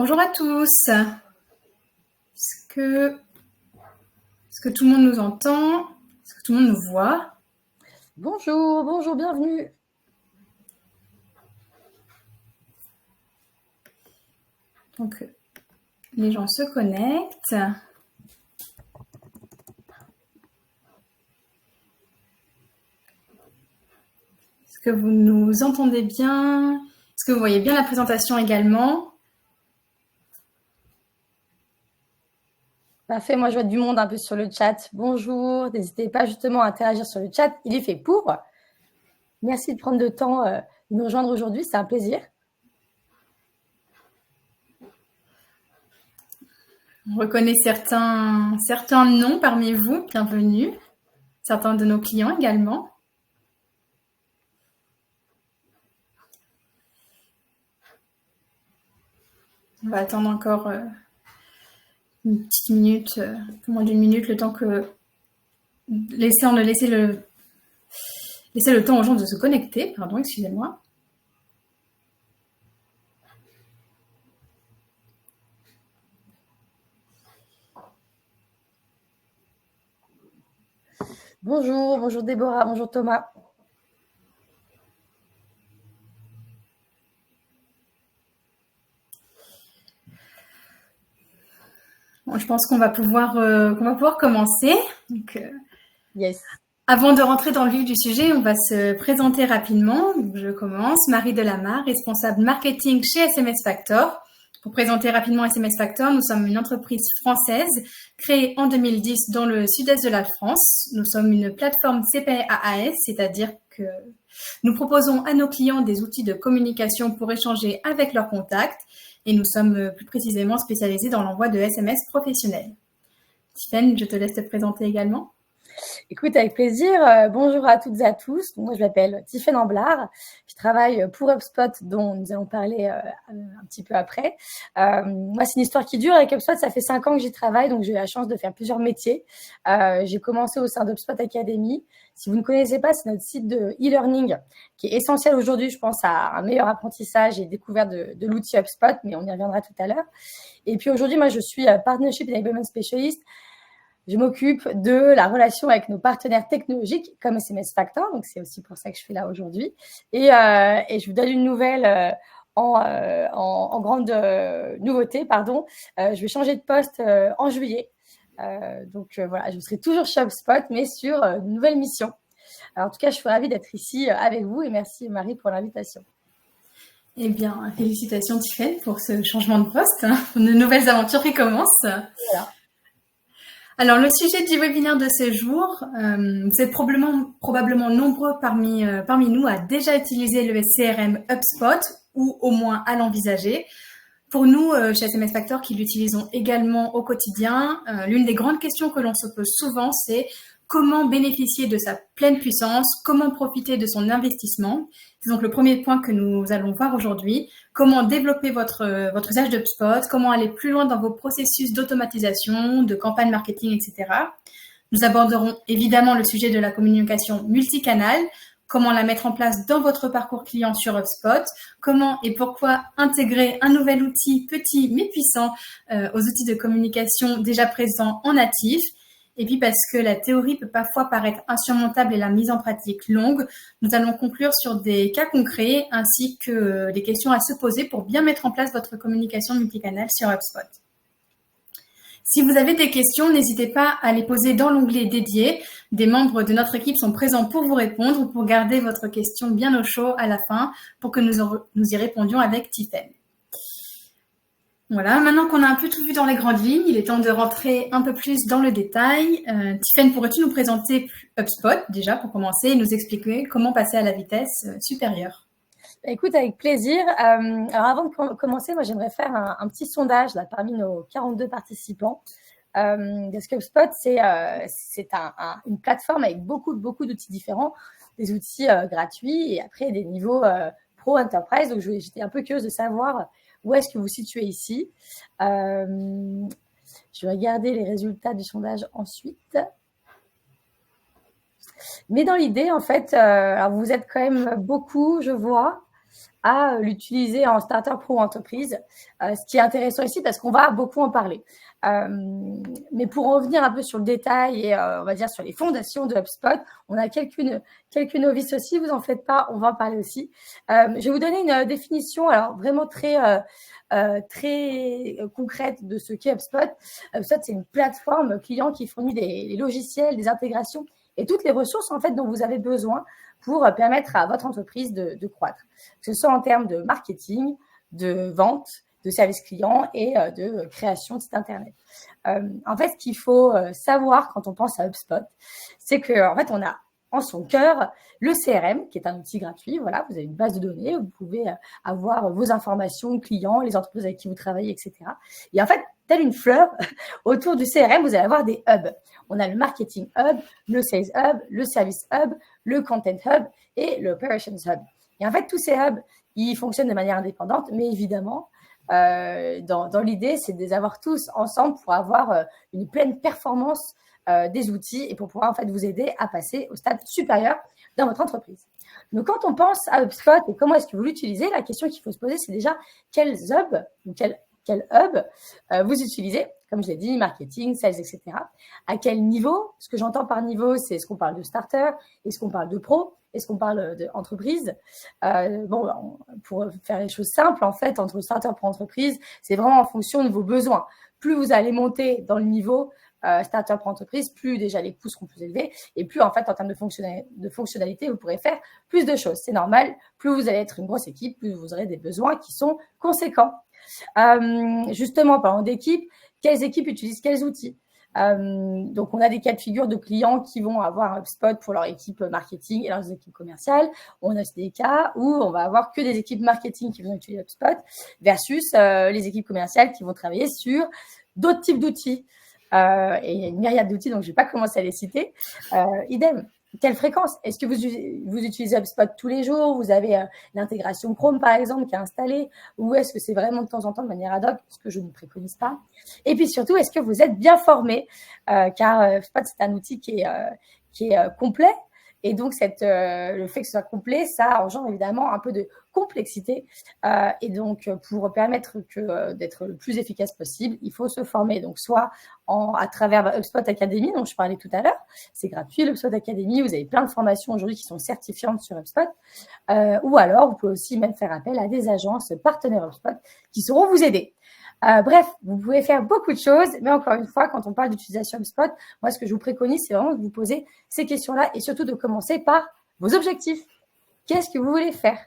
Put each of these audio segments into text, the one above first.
Bonjour à tous. Est-ce que tout le monde nous entend? Est-ce que tout le monde nous voit? Bonjour, bienvenue. Donc, les gens se connectent. Est-ce que vous nous entendez bien? Est-ce que vous voyez bien la présentation également? Parfait, moi je vois du monde un peu sur le chat. Bonjour, n'hésitez pas justement à interagir sur le chat, il est fait pour. Merci de prendre le temps de nous rejoindre aujourd'hui, c'est un plaisir. On reconnaît certains noms parmi vous, bienvenue. Certains de nos clients également. On va attendre encore une petite minute, moins d'une minute, le temps que laisser le temps aux gens de se connecter. Pardon, excusez-moi. Bonjour Déborah, bonjour Thomas. Bon, je pense qu'on va pouvoir commencer. Donc, Yes. Avant de rentrer dans le vif du sujet, on va se présenter rapidement. Donc, je commence. Marie Delamarre, responsable marketing chez SMS Factor. Pour présenter rapidement SMS Factor, nous sommes une entreprise française créée en 2010 dans le sud-est de la France. Nous sommes une plateforme CPaaS, c'est-à-dire que nous proposons à nos clients des outils de communication pour échanger avec leurs contacts et nous sommes plus précisément spécialisés dans l'envoi de SMS professionnels. Tiffaine, je te laisse te présenter également. Écoute, avec plaisir. Bonjour à toutes et à tous. Moi, je m'appelle Tiffaine Amblard. Je travaille pour HubSpot, dont nous allons parler un petit peu après. Moi, c'est une histoire qui dure avec HubSpot. Ça fait 5 ans que j'y travaille, donc j'ai eu la chance de faire plusieurs métiers. J'ai commencé au sein d'HubSpot Academy. Si vous ne connaissez pas, c'est notre site de e-learning qui est essentiel aujourd'hui, je pense, à un meilleur apprentissage et découverte de l'outil HubSpot, mais on y reviendra tout à l'heure. Et puis aujourd'hui, moi, je suis Partnership Enablement Specialist. Je m'occupe de la relation avec nos partenaires technologiques comme SMS Factor, donc c'est aussi pour ça que je suis là aujourd'hui. Et je vous donne une nouvelle en grande nouveauté, pardon. Je vais changer de poste en juillet. Donc voilà, je serai toujours chez HubSpot, mais sur une nouvelle mission. Alors, en tout cas, je suis ravie d'être ici avec vous et merci Marie pour l'invitation. Eh bien, félicitations Tiffaine pour ce changement de poste, pour de nouvelles aventures qui commencent. Voilà. Alors, le sujet du webinaire de ce jour, vous êtes probablement nombreux parmi nous à déjà utiliser le CRM HubSpot ou au moins à l'envisager. Pour nous, chez SMS Factor, qui l'utilisons également au quotidien, l'une des grandes questions que l'on se pose souvent, c'est comment bénéficier de sa pleine puissance, comment profiter de son investissement. C'est donc le premier point que nous allons voir aujourd'hui. Comment développer votre usage de HubSpot, comment aller plus loin dans vos processus d'automatisation, de campagne marketing, etc. Nous aborderons évidemment le sujet de la communication multicanale, comment la mettre en place dans votre parcours client sur HubSpot, comment et pourquoi intégrer un nouvel outil petit mais puissant aux outils de communication déjà présents en natif. Et puis parce que la théorie peut parfois paraître insurmontable et la mise en pratique longue, nous allons conclure sur des cas concrets ainsi que des questions à se poser pour bien mettre en place votre communication multicanale sur HubSpot. Si vous avez des questions, n'hésitez pas à les poser dans l'onglet dédié. Des membres de notre équipe sont présents pour vous répondre ou pour garder votre question bien au chaud à la fin pour que nous y répondions avec Tiffaine. Voilà, maintenant qu'on a un peu tout vu dans les grandes lignes, il est temps de rentrer un peu plus dans le détail. Tiffaine, pourrais-tu nous présenter HubSpot déjà pour commencer et nous expliquer comment passer à la vitesse supérieure? Écoute, avec plaisir. Alors avant de commencer, moi j'aimerais faire un petit sondage là, parmi nos 42 participants. Parce que HubSpot, c'est une plateforme avec beaucoup d'outils différents, des outils gratuits et après des niveaux pro enterprise. Donc j'étais un peu curieuse de savoir où est-ce que vous situez ici. Je vais regarder les résultats du sondage ensuite. Mais dans l'idée, en fait, alors vous êtes quand même beaucoup, je vois. à l'utiliser en starter pro entreprise, ce qui est intéressant ici parce qu'on va beaucoup en parler. Mais pour en revenir un peu sur le détail et on va dire sur les fondations de HubSpot, on a quelques novices aussi, vous en faites pas, on va en parler aussi. Je vais vous donner une définition alors vraiment très concrète de ce qu'est HubSpot. HubSpot, c'est une plateforme client qui fournit des logiciels, des intégrations et toutes les ressources en fait dont vous avez besoin pour permettre à votre entreprise de croître, que ce soit en termes de marketing, de vente, de service client et de création de site internet. En fait, ce qu'il faut savoir quand on pense à HubSpot, c'est que en fait, on a en son cœur le CRM, qui est un outil gratuit. Voilà, vous avez une base de données, vous pouvez avoir vos informations clients, les entreprises avec qui vous travaillez, etc. Et en fait, telle une fleur, autour du CRM, vous allez avoir des hubs. On a le Marketing Hub, le Sales Hub, le Service Hub, le Content Hub et le Operations Hub. Et en fait, tous ces hubs, ils fonctionnent de manière indépendante, mais évidemment, dans l'idée, c'est de les avoir tous ensemble pour avoir une pleine performance des outils et pour pouvoir en fait vous aider à passer au stade supérieur dans votre entreprise. Donc, quand on pense à HubSpot et comment est-ce que vous l'utilisez, la question qu'il faut se poser, c'est déjà quels hubs ou quel hub vous utilisez, comme je l'ai dit, marketing, sales, etc. À quel niveau? Ce que j'entends par niveau, c'est est-ce qu'on parle de starter, est-ce qu'on parle de pro, est-ce qu'on parle d'entreprise? Pour faire les choses simples, en fait, entre starter pour entreprise, c'est vraiment en fonction de vos besoins. Plus vous allez monter dans le niveau starter pour entreprise, plus déjà les coûts seront plus élevés et plus en fait en termes de fonctionnalité, vous pourrez faire plus de choses. C'est normal, plus vous allez être une grosse équipe, plus vous aurez des besoins qui sont conséquents. Justement, parlant d'équipe, quelles équipes utilisent quels outils? Donc, on a des cas de figure de clients qui vont avoir HubSpot pour leur équipe marketing et leurs équipes commerciales. On a des cas où on va avoir que des équipes marketing qui vont utiliser HubSpot versus les équipes commerciales qui vont travailler sur d'autres types d'outils. Et il y a une myriade d'outils, donc je ne vais pas commencer à les citer. Idem. Quelle fréquence? Est-ce que vous utilisez HubSpot tous les jours? Vous avez l'intégration Chrome, par exemple, qui est installée? Ou est-ce que c'est vraiment de temps en temps de manière ad hoc, ce que je ne préconise pas? Et puis surtout, est-ce que vous êtes bien formé? Car HubSpot, c'est un outil qui est complet. Et donc, le fait que ce soit complet, ça engendre évidemment un peu de complexité. Et donc, pour permettre d'être le plus efficace possible, il faut se former. Donc, soit à travers HubSpot Academy, dont je parlais tout à l'heure. C'est gratuit, HubSpot Academy. Vous avez plein de formations aujourd'hui qui sont certifiantes sur HubSpot. Ou alors, vous pouvez aussi même faire appel à des agences partenaires HubSpot qui sauront vous aider. Bref, vous pouvez faire beaucoup de choses, mais encore une fois, quand on parle d'utilisation HubSpot, moi, ce que je vous préconise, c'est vraiment de vous poser ces questions-là et surtout de commencer par vos objectifs. Qu'est-ce que vous voulez faire?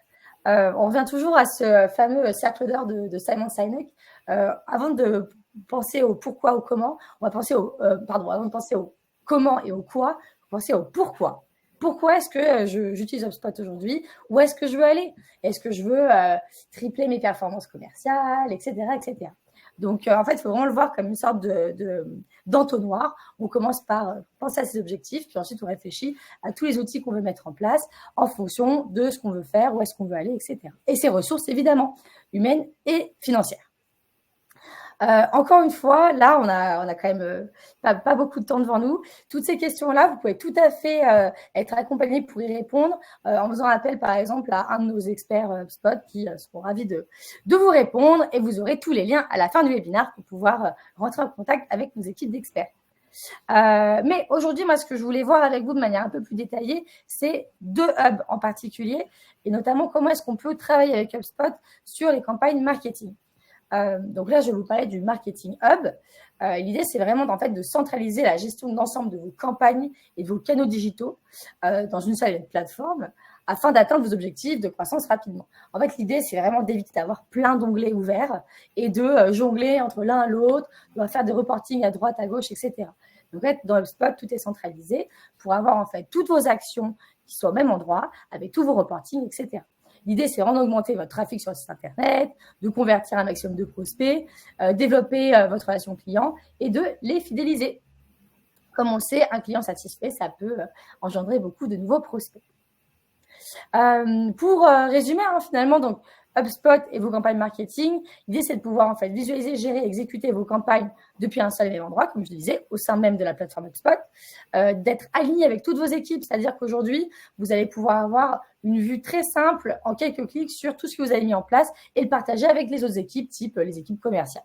On revient toujours à ce fameux cercle d'or de Simon Sinek. Avant de penser au pourquoi, au comment, on va penser avant de penser au comment et au quoi, penser au pourquoi. Pourquoi est-ce que j'utilise HubSpot aujourd'hui? Où est-ce que je veux aller? Est-ce que je veux tripler mes performances commerciales, etc., etc. Donc, en fait, il faut vraiment le voir comme une sorte d'entonnoir. On commence par penser à ses objectifs, puis ensuite on réfléchit à tous les outils qu'on veut mettre en place en fonction de ce qu'on veut faire, où est-ce qu'on veut aller, etc. Et ses ressources, évidemment, humaines et financières. Encore une fois, là, on a quand même pas beaucoup de temps devant nous. Toutes ces questions-là, vous pouvez tout à fait être accompagné pour y répondre en faisant appel, par exemple, à un de nos experts HubSpot qui seront ravis de vous répondre et vous aurez tous les liens à la fin du webinaire pour pouvoir rentrer en contact avec nos équipes d'experts. Mais aujourd'hui, moi, ce que je voulais voir avec vous de manière un peu plus détaillée, c'est 2 hubs en particulier et notamment comment est-ce qu'on peut travailler avec HubSpot sur les campagnes marketing. Donc là, je vais vous parler du Marketing Hub. L'idée, c'est vraiment en fait, de centraliser la gestion d'ensemble de vos campagnes et de vos canaux digitaux dans une seule plateforme afin d'atteindre vos objectifs de croissance rapidement. En fait, l'idée, c'est vraiment d'éviter d'avoir plein d'onglets ouverts et de jongler entre l'un et l'autre, de faire des reportings à droite, à gauche, etc. Donc, en fait, dans HubSpot, tout est centralisé pour avoir en fait toutes vos actions qui soient au même endroit avec tous vos reportings, etc. L'idée, c'est vraiment d'augmenter votre trafic sur le site internet, de convertir un maximum de prospects, développer votre relation client et de les fidéliser. Comme on le sait, un client satisfait, ça peut engendrer beaucoup de nouveaux prospects. Pour résumer, hein, finalement, donc HubSpot et vos campagnes marketing, l'idée c'est de pouvoir en fait visualiser, gérer, exécuter vos campagnes depuis un seul et même endroit, comme je le disais, au sein même de la plateforme HubSpot, d'être aligné avec toutes vos équipes, c'est-à-dire qu'aujourd'hui, vous allez pouvoir avoir une vue très simple en quelques clics sur tout ce que vous avez mis en place et le partager avec les autres équipes, type les équipes commerciales.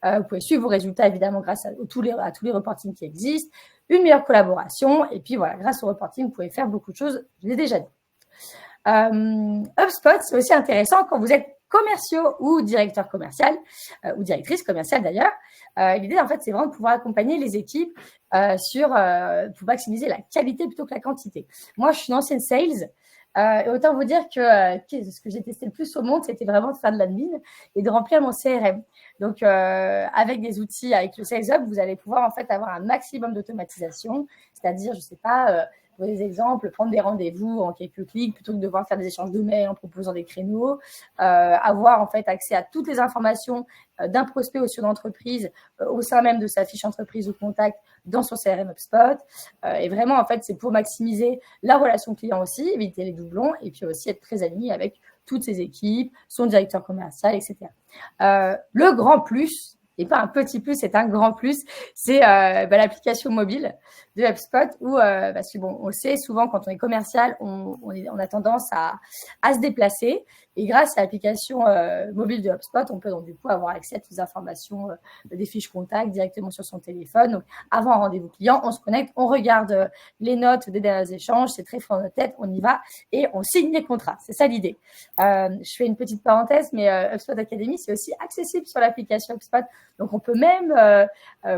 Vous pouvez suivre vos résultats évidemment grâce à tous les reportings qui existent, une meilleure collaboration et puis voilà, grâce au reporting, vous pouvez faire beaucoup de choses, je l'ai déjà dit. HubSpot, c'est aussi intéressant quand vous êtes commerciaux ou directeur commercial, ou directrice commerciale d'ailleurs. L'idée, en fait, c'est vraiment de pouvoir accompagner les équipes pour maximiser la qualité plutôt que la quantité. Moi, je suis une ancienne sales. Et autant vous dire que ce que j'ai testé le plus au monde, c'était vraiment de faire de l'admin et de remplir mon CRM. Donc, avec des outils, avec le Sales Hub, vous allez pouvoir en fait avoir un maximum d'automatisation, c'est-à-dire, je sais pas, pour des exemples, prendre des rendez-vous en quelques clics plutôt que de devoir faire des échanges de mails en proposant des créneaux, avoir en fait accès à toutes les informations d'un prospect ou sur d'entreprise au sein même de sa fiche entreprise ou contact dans son CRM HubSpot. Et vraiment, en fait, c'est pour maximiser la relation client aussi, éviter les doublons et puis aussi être très aligné avec toutes ses équipes, son directeur commercial, etc. Le grand plus, et pas un petit plus, c'est un grand plus, c'est l'application mobile de HubSpot où, parce que bon, on sait souvent quand on est commercial, on a tendance à se déplacer. Et grâce à l'application mobile de HubSpot, on peut donc du coup avoir accès à toutes les informations des fiches contacts directement sur son téléphone. Donc, avant un rendez-vous client, on se connecte, on regarde les notes des derniers échanges, c'est très fort dans notre tête, on y va et on signe les contrats. C'est ça l'idée. Je fais une petite parenthèse, mais HubSpot Academy, c'est aussi accessible sur l'application HubSpot. Donc, on peut même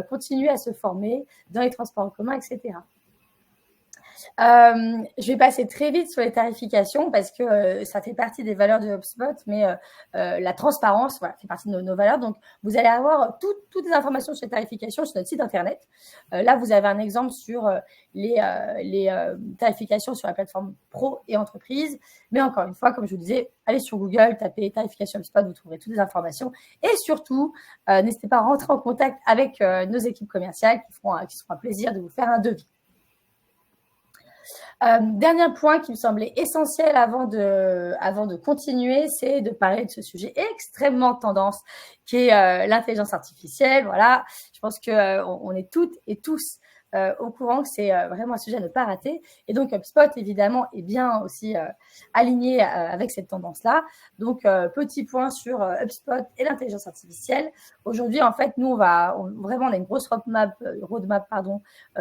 continuer à se former dans les transports en commun, etc. Je vais passer très vite sur les tarifications parce que ça fait partie des valeurs de HubSpot, mais la transparence fait partie de nos valeurs. Donc, vous allez avoir toutes les informations sur les tarifications sur notre site internet. Là, vous avez un exemple sur les tarifications sur la plateforme pro et entreprise. Mais encore une fois, comme je vous disais, allez sur Google, tapez tarification HubSpot, vous trouverez toutes les informations. Et surtout, n'hésitez pas à rentrer en contact avec nos équipes commerciales qui seront un plaisir de vous faire un devis. Dernier point qui me semblait essentiel avant de continuer, c'est de parler de ce sujet extrêmement tendance qui est l'intelligence artificielle. Voilà, je pense que on est toutes et tous au courant que c'est vraiment un sujet à ne pas rater. Et donc, HubSpot, évidemment, est bien aussi aligné avec cette tendance-là. Donc, petit point sur HubSpot et l'intelligence artificielle. Aujourd'hui, en fait, nous, on a une grosse roadmap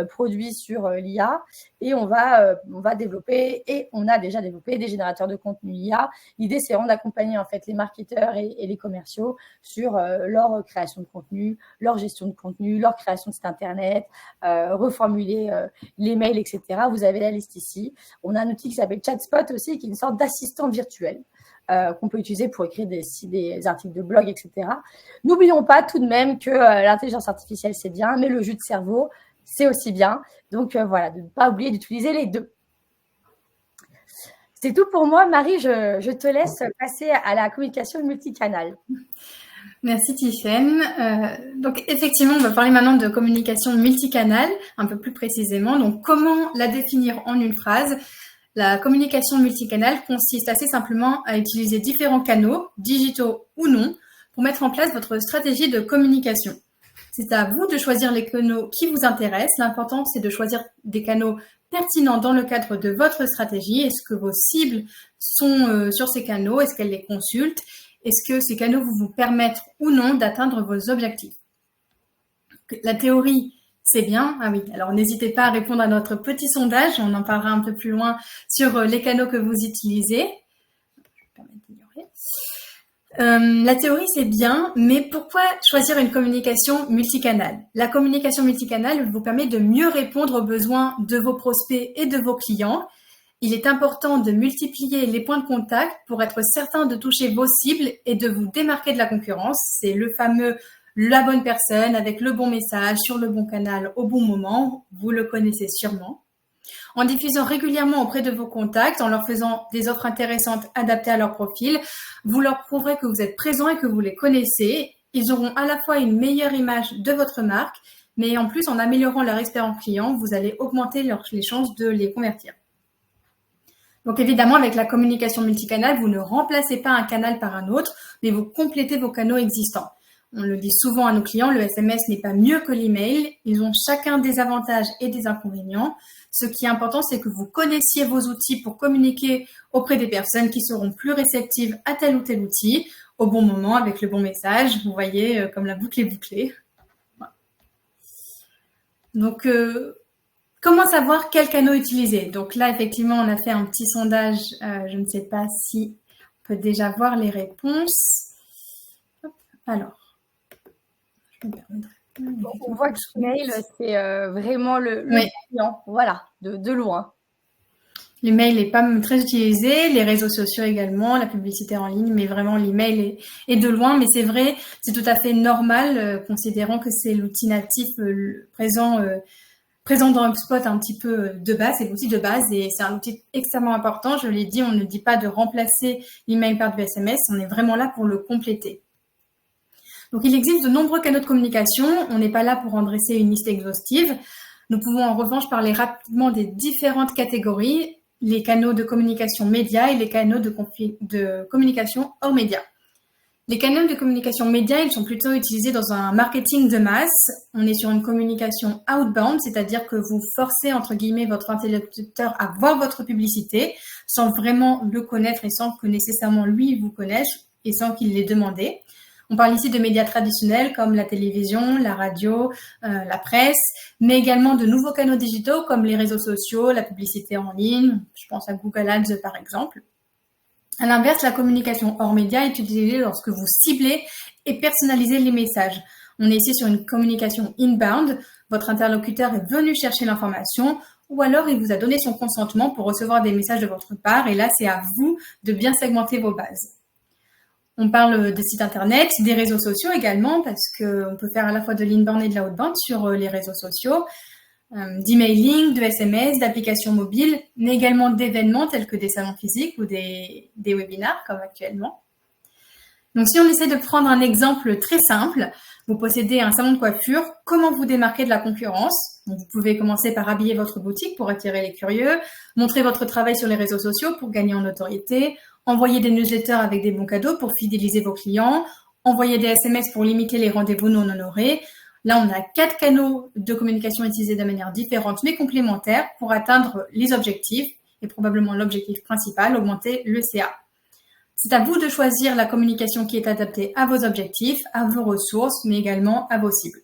produit sur l'IA et on va développer et on a déjà développé des générateurs de contenu IA. L'idée, c'est vraiment d'accompagner en fait les marketeurs et les commerciaux sur leur création de contenu, leur gestion de contenu, leur création de site internet, reformuler les mails, etc. Vous avez la liste ici. On a un outil qui s'appelle ChatSpot aussi, qui est une sorte d'assistant virtuel qu'on peut utiliser pour écrire des articles de blog, etc. N'oublions pas tout de même que l'intelligence artificielle, c'est bien, mais le jus de cerveau, c'est aussi bien. Donc, voilà, de ne pas oublier d'utiliser les deux. C'est tout pour moi. Marie, je te laisse passer à la communication multicanale. Merci Tiffaine. Donc effectivement, on va parler maintenant de communication multicanale, un peu plus précisément. Donc comment la définir en une phrase? La communication multicanale consiste assez simplement à utiliser différents canaux, digitaux ou non, pour mettre en place votre stratégie de communication. C'est à vous de choisir les canaux qui vous intéressent. L'important, c'est de choisir des canaux pertinents dans le cadre de votre stratégie. Est-ce que vos cibles sont sur ces canaux? Est-ce qu'elles les consultent? Est-ce que ces canaux vous permettent ou non d'atteindre vos objectifs? La théorie, c'est bien. Ah oui, alors n'hésitez pas à répondre à notre petit sondage. On en parlera un peu plus loin sur les canaux que vous utilisez. Je vais permettre d'ignorer. La théorie, c'est bien, mais pourquoi choisir une communication multicanale? La communication multicanale vous permet de mieux répondre aux besoins de vos prospects et de vos clients. Il est important de multiplier les points de contact pour être certain de toucher vos cibles et de vous démarquer de la concurrence. C'est le fameux « la bonne personne avec le bon message sur le bon canal au bon moment ». Vous le connaissez sûrement. En diffusant régulièrement auprès de vos contacts, en leur faisant des offres intéressantes adaptées à leur profil, vous leur prouverez que vous êtes présent et que vous les connaissez. Ils auront à la fois une meilleure image de votre marque, mais en plus, en améliorant leur expérience client, vous allez augmenter les chances de les convertir. Donc évidemment, avec la communication multicanal, vous ne remplacez pas un canal par un autre, mais vous complétez vos canaux existants. On le dit souvent à nos clients, le SMS n'est pas mieux que l'email. Ils ont chacun des avantages et des inconvénients. Ce qui est important, c'est que vous connaissiez vos outils pour communiquer auprès des personnes qui seront plus réceptives à tel ou tel outil, au bon moment, avec le bon message. Vous voyez, comme la boucle est bouclée. Voilà. Donc, comment savoir quel canal utiliser? Donc là, effectivement, on a fait un petit sondage. Je ne sais pas si on peut déjà voir les réponses. Hop. Alors, je me permettrai. Donc, on voit que l'email, c'est vraiment le client, voilà, de loin. L'email n'est pas très utilisé, les réseaux sociaux également, la publicité en ligne, mais vraiment l'email est de loin. Mais c'est vrai, c'est tout à fait normal, considérant que c'est l'outil natif présent dans HubSpot un petit peu de base, c'est l'outil de base et c'est un outil extrêmement important. Je l'ai dit, on ne dit pas de remplacer l'email par du SMS, on est vraiment là pour le compléter. Donc, il existe de nombreux canaux de communication. On n'est pas là pour en dresser une liste exhaustive. Nous pouvons en revanche parler rapidement des différentes catégories, les canaux de communication médias et les canaux de communication hors médias. Les canaux de communication médias, ils sont plutôt utilisés dans un marketing de masse. On est sur une communication outbound, c'est-à-dire que vous forcez, entre guillemets, votre interlocuteur à voir votre publicité sans vraiment le connaître et sans que nécessairement lui vous connaisse et sans qu'il l'ait demandé. On parle ici de médias traditionnels comme la télévision, la radio, la presse, mais également de nouveaux canaux digitaux comme les réseaux sociaux, la publicité en ligne. Je pense à Google Ads par exemple. À l'inverse, la communication hors médias est utilisée lorsque vous ciblez et personnalisez les messages. On est ici sur une communication inbound. Votre interlocuteur est venu chercher l'information ou alors il vous a donné son consentement pour recevoir des messages de votre part et là, c'est à vous de bien segmenter vos bases. On parle de sites internet, des réseaux sociaux également, parce qu'on peut faire à la fois de l'inbound et de l'outbound sur les réseaux sociaux, d'emailing, de SMS, d'applications mobiles, mais également d'événements tels que des salons physiques ou des webinars comme actuellement. Donc si on essaie de prendre un exemple très simple, vous possédez un salon de coiffure, comment vous démarquer de la concurrence? Donc, vous pouvez commencer par habiller votre boutique pour attirer les curieux, montrer votre travail sur les réseaux sociaux pour gagner en notoriété, envoyer des newsletters avec des bons cadeaux pour fidéliser vos clients, envoyer des SMS pour limiter les rendez-vous non honorés. Là, on a 4 canaux de communication utilisés de manière différente mais complémentaires pour atteindre les objectifs et probablement l'objectif principal, augmenter le CA. C'est à vous de choisir la communication qui est adaptée à vos objectifs, à vos ressources, mais également à vos cibles.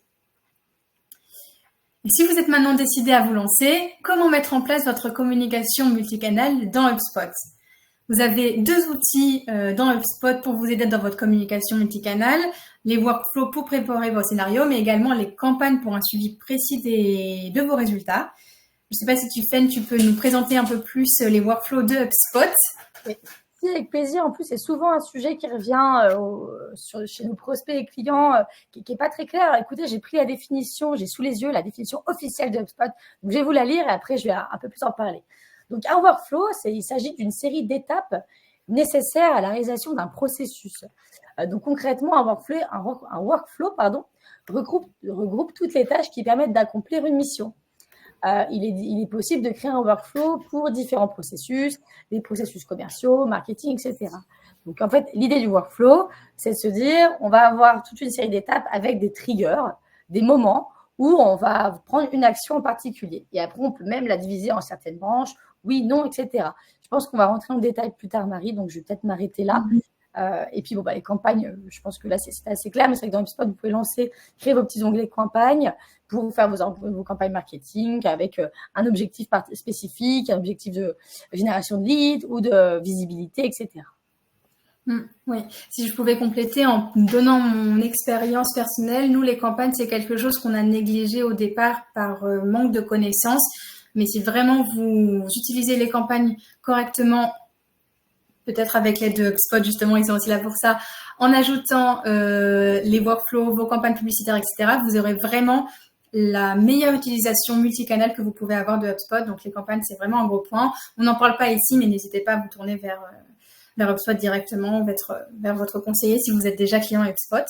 Et si vous êtes maintenant décidé à vous lancer, comment mettre en place votre communication multicanal dans HubSpot? Vous avez 2 outils dans HubSpot pour vous aider dans votre communication multicanal, les workflows pour préparer vos scénarios, mais également les campagnes pour un suivi précis de vos résultats. Je ne sais pas si tu peux nous présenter un peu plus les workflows de HubSpot. Oui. Avec plaisir. En plus, c'est souvent un sujet qui revient chez nos prospects et clients qui n'est pas très clair. Alors, écoutez, j'ai pris la définition, j'ai sous les yeux la définition officielle de HubSpot. Donc, je vais vous la lire et après, je vais un peu plus en parler. Donc, un workflow, il s'agit d'une série d'étapes nécessaires à la réalisation d'un processus. Donc, concrètement, un workflow regroupe toutes les tâches qui permettent d'accomplir une mission. Il est possible de créer un workflow pour différents processus, des processus commerciaux, marketing, etc. Donc, en fait, l'idée du workflow, c'est de se dire, on va avoir toute une série d'étapes avec des triggers, des moments où on va prendre une action en particulier. Et après, on peut même la diviser en certaines branches, oui, non, etc. Je pense qu'on va rentrer en détail plus tard, Marie, donc je vais peut-être m'arrêter là. Et puis, les campagnes, je pense que là, c'est assez clair, mais c'est vrai que dans HubSpot, vous pouvez créer vos petits onglets campagnes pour faire vos campagnes marketing avec un objectif spécifique, un objectif de génération de leads ou de visibilité, etc. Oui, si je pouvais compléter en donnant mon expérience personnelle, nous, les campagnes, c'est quelque chose qu'on a négligé au départ par manque de connaissances. Mais si vraiment vous utilisez les campagnes correctement, peut-être avec l'aide de HubSpot, justement, ils sont aussi là pour ça, en ajoutant les workflows, vos campagnes publicitaires, etc., vous aurez vraiment la meilleure utilisation multicanal que vous pouvez avoir de HubSpot. Donc, les campagnes, c'est vraiment un gros point. On n'en parle pas ici, mais n'hésitez pas à vous tourner vers HubSpot directement, vers votre conseiller si vous êtes déjà client HubSpot.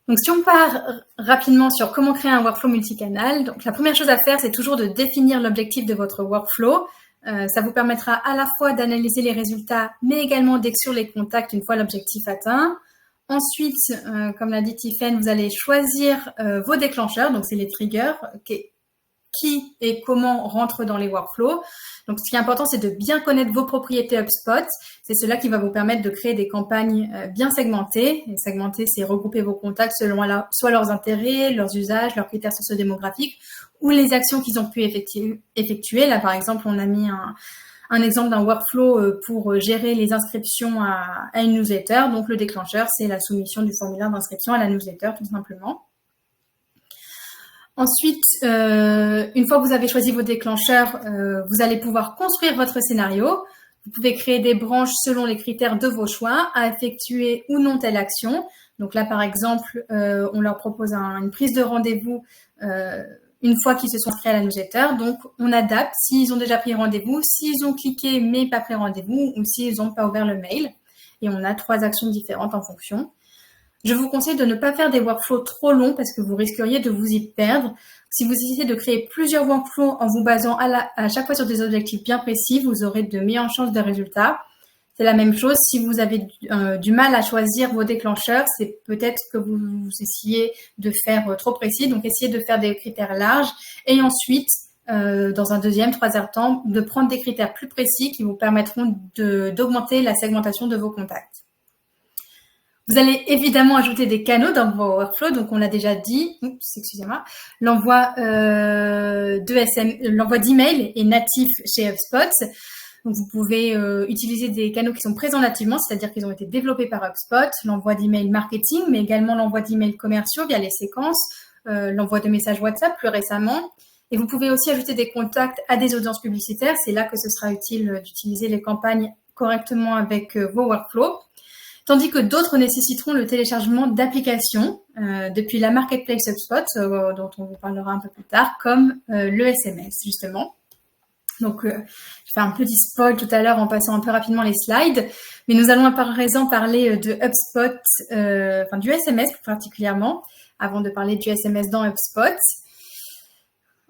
Donc, si on part rapidement sur comment créer un workflow multicanal, donc la première chose à faire, c'est toujours de définir l'objectif de votre workflow. Ça vous permettra à la fois d'analyser les résultats, mais également d'exclure les contacts une fois l'objectif atteint. Ensuite, comme l'a dit Tiffaine, vous allez choisir vos déclencheurs, donc c'est les triggers, qui et comment rentrent dans les workflows. Donc, ce qui est important, c'est de bien connaître vos propriétés HubSpot. C'est cela qui va vous permettre de créer des campagnes bien segmentées. Et segmenter, c'est regrouper vos contacts selon soit leurs intérêts, leurs usages, leurs critères sociodémographiques ou les actions qu'ils ont pu effectuer. Là, par exemple, on a mis un exemple d'un workflow pour gérer les inscriptions à une newsletter. Donc, le déclencheur, c'est la soumission du formulaire d'inscription à la newsletter, tout simplement. Ensuite, une fois que vous avez choisi vos déclencheurs, vous allez pouvoir construire votre scénario. Vous pouvez créer des branches selon les critères de vos choix, à effectuer ou non telle action. Donc là, par exemple, on leur propose une prise de rendez-vous une fois qu'ils se sont inscrits à la newsletter. Donc, on adapte s'ils ont déjà pris rendez-vous, s'ils ont cliqué mais pas pris rendez-vous ou s'ils n'ont pas ouvert le mail. Et on a 3 actions différentes en fonction. Je vous conseille de ne pas faire des workflows trop longs parce que vous risqueriez de vous y perdre. Si vous essayez de créer plusieurs workflows en vous basant à chaque fois sur des objectifs bien précis, vous aurez de meilleures chances de résultats. C'est la même chose si vous avez du mal à choisir vos déclencheurs, c'est peut-être que vous essayez de faire trop précis. Donc, essayez de faire des critères larges et ensuite, dans un deuxième, troisième temps, de prendre des critères plus précis qui vous permettront d'augmenter la segmentation de vos contacts. Vous allez évidemment ajouter des canaux dans vos workflows, donc on l'a déjà dit. Excusez-moi. L'envoi d'email est natif chez HubSpot. Donc vous pouvez utiliser des canaux qui sont présents nativement, c'est-à-dire qu'ils ont été développés par HubSpot. L'envoi d'email marketing, mais également l'envoi d'email commerciaux via les séquences, l'envoi de messages WhatsApp plus récemment. Et vous pouvez aussi ajouter des contacts à des audiences publicitaires. C'est là que ce sera utile d'utiliser les campagnes correctement avec vos workflows. Tandis que d'autres nécessiteront le téléchargement d'applications depuis la marketplace HubSpot, dont on vous parlera un peu plus tard, comme le SMS, justement. Donc, je fais un petit spoil tout à l'heure en passant un peu rapidement les slides, mais nous allons à présent parler de HubSpot, du SMS plus particulièrement, avant de parler du SMS dans HubSpot.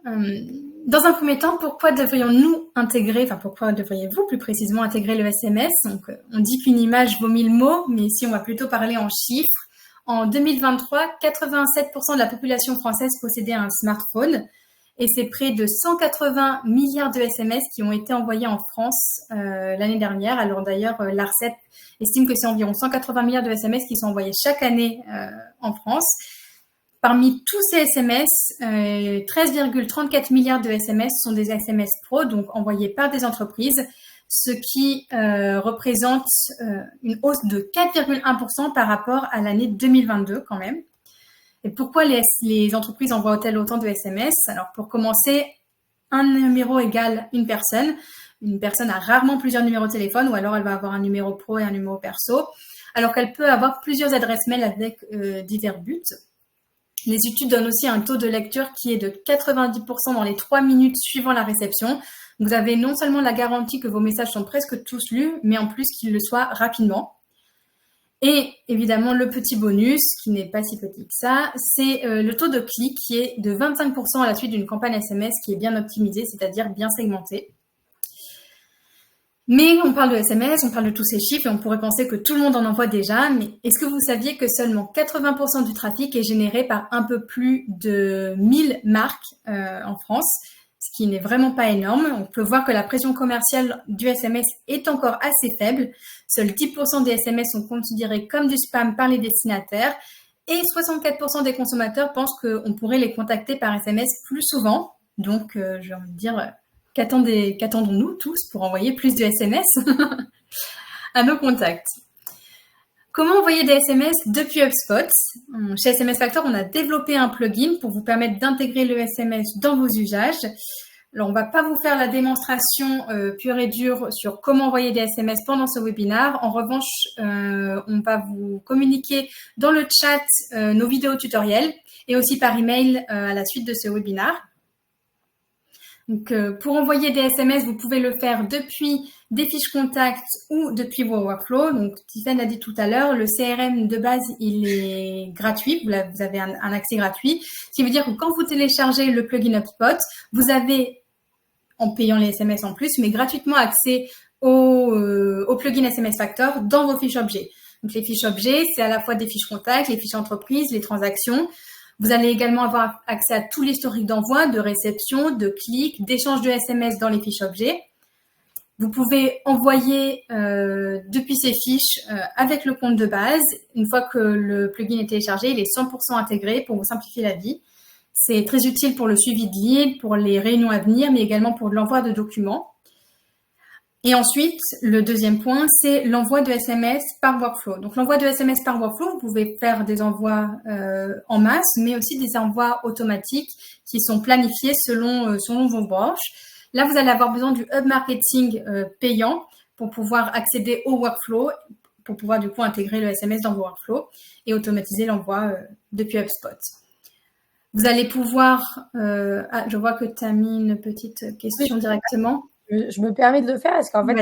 Dans un premier temps, pourquoi devrions-nous intégrer, pourquoi devriez-vous plus précisément intégrer le SMS? Donc, on dit qu'une image vaut 1000 mots, mais ici, on va plutôt parler en chiffres. En 2023, 87% de la population française possédait un smartphone et c'est près de 180 milliards de SMS qui ont été envoyés en France l'année dernière. Alors d'ailleurs, l'ARCEP estime que c'est environ 180 milliards de SMS qui sont envoyés chaque année en France. Parmi tous ces SMS, 13,34 milliards de SMS sont des SMS pro, donc envoyés par des entreprises, ce qui représente une hausse de 4,1% par rapport à l'année 2022 quand même. Et pourquoi les entreprises envoient-elles autant de SMS? Alors pour commencer, un numéro égale une personne. Une personne a rarement plusieurs numéros de téléphone ou alors elle va avoir un numéro pro et un numéro perso, alors qu'elle peut avoir plusieurs adresses mail avec divers buts. Les études donnent aussi un taux de lecture qui est de 90% dans les 3 minutes suivant la réception. Vous avez non seulement la garantie que vos messages sont presque tous lus, mais en plus qu'ils le soient rapidement. Et évidemment, le petit bonus, qui n'est pas si petit que ça, c'est le taux de clic qui est de 25% à la suite d'une campagne SMS qui est bien optimisée, c'est-à-dire bien segmentée. Mais on parle de SMS, on parle de tous ces chiffres et on pourrait penser que tout le monde en envoie déjà, mais est-ce que vous saviez que seulement 80% du trafic est généré par un peu plus de 1000 marques en France, ce qui n'est vraiment pas énorme. On peut voir que la pression commerciale du SMS est encore assez faible. Seuls 10% des SMS sont considérés comme du spam par les destinataires et 64% des consommateurs pensent qu'on pourrait les contacter par SMS plus souvent. Donc, j'ai envie de dire... Qu'attendons-nous tous pour envoyer plus de SMS à nos contacts? Comment envoyer des SMS depuis HubSpot? Chez SMS Factor, on a développé un plugin pour vous permettre d'intégrer le SMS dans vos usages. Alors, on ne va pas vous faire la démonstration pure et dure sur comment envoyer des SMS pendant ce webinaire. En revanche, on va vous communiquer dans le chat nos vidéos tutoriels et aussi par email à la suite de ce webinaire. Donc, pour envoyer des SMS, vous pouvez le faire depuis des fiches contacts ou depuis vos workflows. Donc, Tiffaine l'a dit tout à l'heure, le CRM de base, il est gratuit. Vous avez un accès gratuit. Ce qui veut dire que quand vous téléchargez le plugin HubSpot, vous avez en payant les SMS en plus, mais gratuitement accès au plugin SMS Factor dans vos fiches objets. Donc les fiches objets, c'est à la fois des fiches contacts, les fiches entreprises, les transactions. Vous allez également avoir accès à tout l'historique d'envoi, de réception, de clics, d'échange de SMS dans les fiches objets. Vous pouvez envoyer depuis ces fiches avec le compte de base. Une fois que le plugin est téléchargé, il est 100% intégré pour vous simplifier la vie. C'est très utile pour le suivi de leads, pour les réunions à venir, mais également pour l'envoi de documents. Et ensuite, le deuxième point, c'est l'envoi de SMS par workflow. Donc, l'envoi de SMS par workflow, vous pouvez faire des envois en masse, mais aussi des envois automatiques qui sont planifiés selon vos branches. Là, vous allez avoir besoin du Hub Marketing payant pour pouvoir accéder au workflow, pour pouvoir du coup intégrer le SMS dans vos workflows et automatiser l'envoi depuis HubSpot. Vous allez pouvoir... je vois que tu as mis une petite question directement. Je me permets de le faire parce qu'en fait,